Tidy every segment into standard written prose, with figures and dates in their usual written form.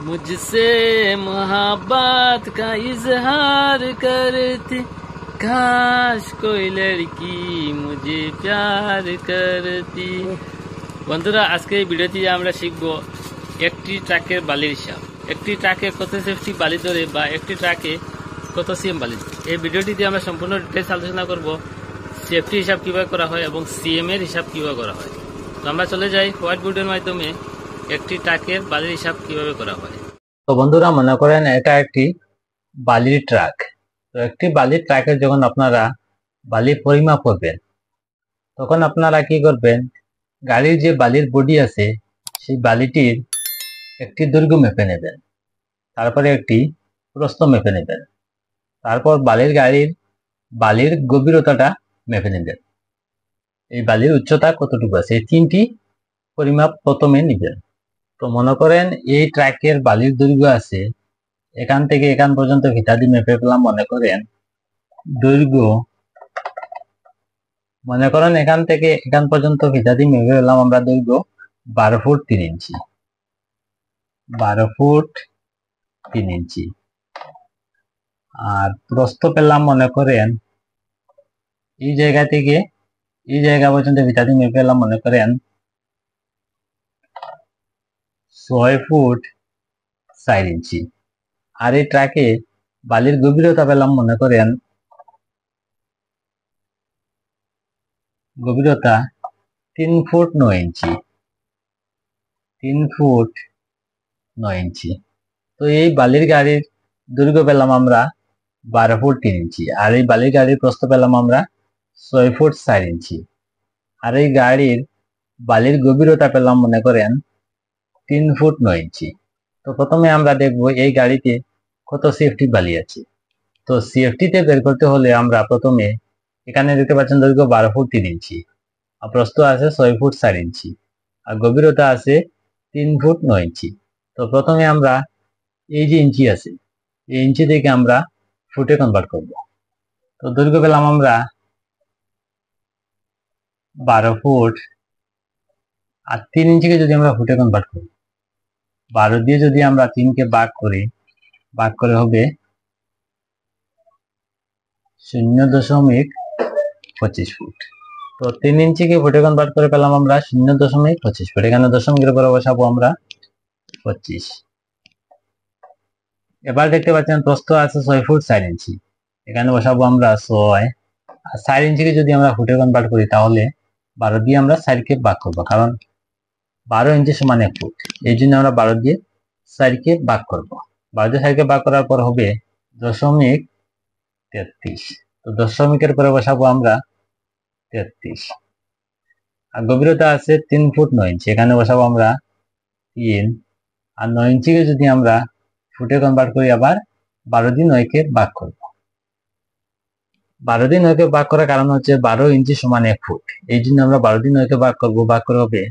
मुझसे मोहब्बत का इजहार करती, काश कोई लड़की मुझे प्यार करती। বন্ধুরা, আজকে এই ভিডিওতে আমরা শিখব একটি ট্রাকের বালির হিসাব। একটি ট্রাকে কত সেফটি বালি ধরে বা একটি ট্রাকে কত সিএম বালি। এই ভিডিওটিতে আমরা সম্পূর্ণ ডিটেইলস আলোচনা করব সেফটি হিসাব কিভাবে করা হয় এবং সিএম এর হিসাব কিভাবে করা হয়। তো আমরা চলে যাই হোয়াইট বোর্ডের মাধ্যমে একটি ট্রাকের বালির হিসাব কিভাবে করা হয়। তো বন্ধুরা, মনে করেন এটা একটি বালির ট্রাক। তো একটি বালির ট্রাকের যখন আপনারা বালি পরিমাপ করবেন, তখন আপনারা কি করবেন, গাড়ির যে বালির বডি আছে সেই বালিটির একটি দৈর্ঘ্য মেপে নেবেন, তারপরে একটি প্রস্থ মেপে নেবেন, তারপর বালির গভীরতাটা মেপে নেবেন, এই বালির উচ্চতা কতটুকু আছে, এই তিনটি পরিমাপ প্রথমে নেবেন। তো মনে করেন এই ট্রাকের বালির দৈর্ঘ্য আছে এখান থেকে এখান পর্যন্ত ভিটাদি মেপে পেলাম। মনে করেন দৈর্ঘ্য, মনে করেন এখান থেকে এখান পর্যন্ত ভিটাদি মেপে পেলাম আমরা দৈর্ঘ্য 12 ফুট 3 ইঞ্চি, 12 ফুট 3 ইঞ্চি। আর প্রস্থ পেলাম মনে করেন এই জায়গা থেকে এই জায়গা পর্যন্ত ভিটাদি মেপে পেলাম মনে করেন 6 ফুট 4 ইঞ্চি। আর এই ট্রাকে বালির গভীরতা পেলাম মনে করেন গভীরতা 3 ফুট 9 ইঞ্চি, 3 ফুট 9 ইঞ্চি। তো এই বালির গাড়ির দৈর্ঘ্য পেলাম আমরা 12 ফুট 3 ইঞ্চি, আর এই বালির গাড়ির প্রস্থ পেলাম আমরা 6 ফুট 4 ইঞ্চি। আর এই গাড়ির বালির গভীরতা পেলাম মনে করেন 3 ফুট 9 ইঞ্চি। তো প্রথমে আমরা দেখব এই গাড়িতে কত সেফটি বালি আছে। তো সেফটিতে বের করতে হলে আমরা প্রথমে এখানে দেখতে পাচ্ছেন দৈর্ঘ্য 12 ফুট 3 ইঞ্চি, আর প্রস্থ আছে 6 ফুট 4 ইঞ্চি, আর গভীরতা আছে 3 ফুট 9 ইঞ্চি। তো প্রথমে আমরা এই যে ইঞ্চি আছে এই ইঞ্চি থেকে আমরা ফুটে কনভার্ট করব। তো দৈর্ঘ্য পেলাম আমরা 12 ফুট, আর 3 ইঞ্চিকে যদি আমরা ফুটে কনভার্ট করি, 12 দিয়ে যদি আমরা 3কে ভাগ করে হবে 0.25 ফুট। তো 3 ইঞ্চিকে ফুটে কনভার্ট করে পেলাম আমরা 0.25 ফুট। এখানে দশমিকের উপরে বসাবো আমরা 25। এবার দেখতে পাচ্ছেন প্রস্থ আছে 6 ফুট 4 ইঞ্চি, এখানে বসাবো আমরা 6। আর 4 ইঞ্চিকে যদি আমরা ফুটে কনভার্ট করি তাহলে 12 দিয়ে আমরা 4কে ভাগ করবো, কারণ 12 ইঞ্চি সমান 1 ফুট, এই জন্য আমরা 12 দিয়ে 4কে ভাগ করবো। 12 দিয়ে 4কে ভাগ করার পর হবে 0.33। তো দশমিকের পরে বসাবো আমরা 33। আর গভীরতা আছে 3 ফুট 9 ইঞ্চি, এখানে বসাবো আমরা 3। আর 9 ইঞ্চিকে যদি আমরা ফুটে কনভার্ট করি আবার 12 দিয়ে 9কে ভাগ করব। 12 দিয়ে 9কে ভাগ করার কারণ হচ্ছে 12 ইঞ্চি সমান 1 ফুট, এই জন্য আমরা 12 দিয়ে 9কে ভাগ করব, ভাগ করে হবে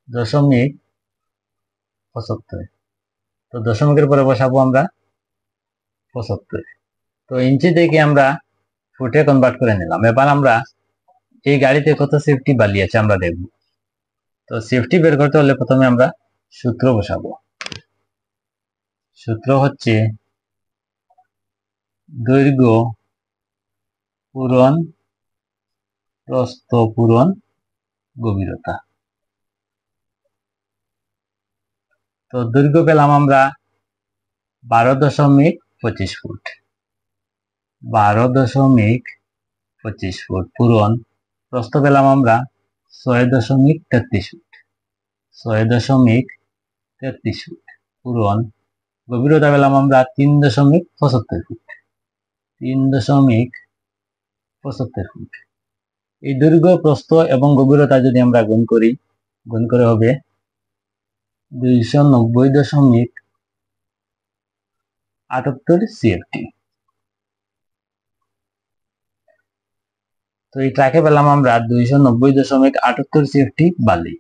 0.75। তো দশমিকের পরে বসাবো আমরা 75। তো ইঞ্চি থেকে আমরা ফুটে কনভার্ট করে নিলাম। এবার আমরা এই গাড়িতে কত সেফটি বালি আছে আমরা দেখব। তো সেফটি বের করতে হলে প্রথমে আমরা সূত্র বসাবো। সূত্র হচ্ছে দৈর্ঘ্য পূরণ প্রস্থ পূরণ গভীরতা। তো দৈর্ঘ্য পেলাম আমরা 12.25 ফুট, 12.25 ফুট পূরণ। প্রস্থ পেলাম আমরা 6.33 ফুট, 6.33 ফুট পূরণ। গভীরতা পেলাম আমরা 3.75 ফুট, 3.75 ফুট। এই দৈর্ঘ্য প্রস্থ এবং গভীরতা যদি আমরা গুণ করে হবে 290.78 সিএফটি। তো এই ট্রাকে পেলাম আমরা 290.78 সিএফটি বালি।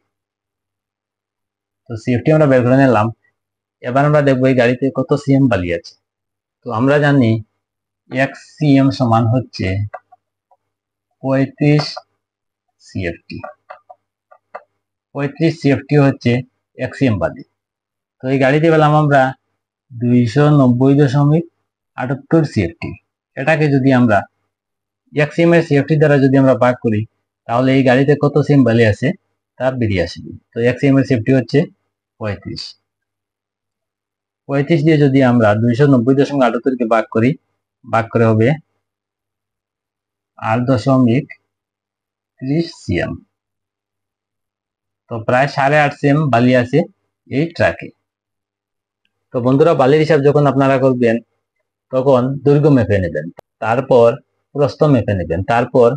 তো সিএফটি আমরা বের করে নিলাম। এবার আমরা দেখবো এই গাড়িতে কত সিএম বালি আছে। তো আমরা জানি 1 সিএম সমান হচ্ছে 35 সিএফটি। 35 সিএফটি হচ্ছে 1 সিএম বালি। তো এই গাড়িতে পেলাম আমরা 290.78 সিএফটি। এটাকে যদি আমরা 1 সিএম এর সিএফটি দ্বারা যদি আমরা ভাগ করি তাহলে এই গাড়িতে কত সিএম বালি আছে তা বেরিয়ে আসবে। তো 1 সিএম এর সিএফটি হচ্ছে 35। 35 দিয়ে যদি আমরা 290.78 কে ভাগ করি, ভাগ করে হবে 8.30 সিএম। তো প্রায় 8.5 সিএম বালি আছে এই ট্রাকে। তো বন্ধুরা, বালির হিসাব যখন আপনারা করবেন তখন দৈর্ঘ্য মেপে নেবেন, তারপর প্রস্থ মেপে নেবেন, তারপর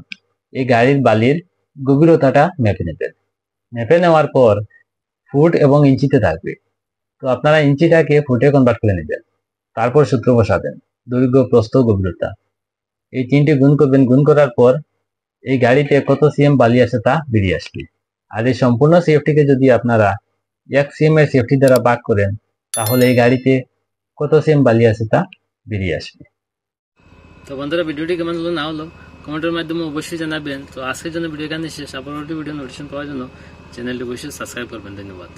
এই গাড়ির বালির গভীরতাটা মেপে নেবেন। মেপে নেওয়ার পর ফুট এবং ইঞ্চিতে থাকবে, তো আপনারা ইঞ্চিটাকে ফুটে কনভার্ট করে নেবেন, তারপর সূত্র বসাবেন, দৈর্ঘ্য, প্রস্থ, গভীরতা এই তিনটি গুণ করবেন। গুণ করার পর এই গাড়িতে কত সিএম বালি আছে তা বেরিয়ে আসবে। আর এই সম্পূর্ণ সিএফটিকে যদি আপনারা 1 সিএম এর সিএফটি দ্বারা ভাগ করেন তাহলে এই গাড়িতে কত সিএম বালি আছে তা বেরিয়ে আসবে। তো বন্ধুরা, ভিডিওটি কেমন হলো না হলো কমেন্টের মাধ্যমে অবশ্যই জানাবেন। তো আজকের জন্য ভিডিও এখানে শেষ। পরবর্তী ভিডিও নোটিফিকেশন পাওয়ার জন্য চ্যানেলটি অবশ্যই সাবস্ক্রাইব করবেন। ধন্যবাদ।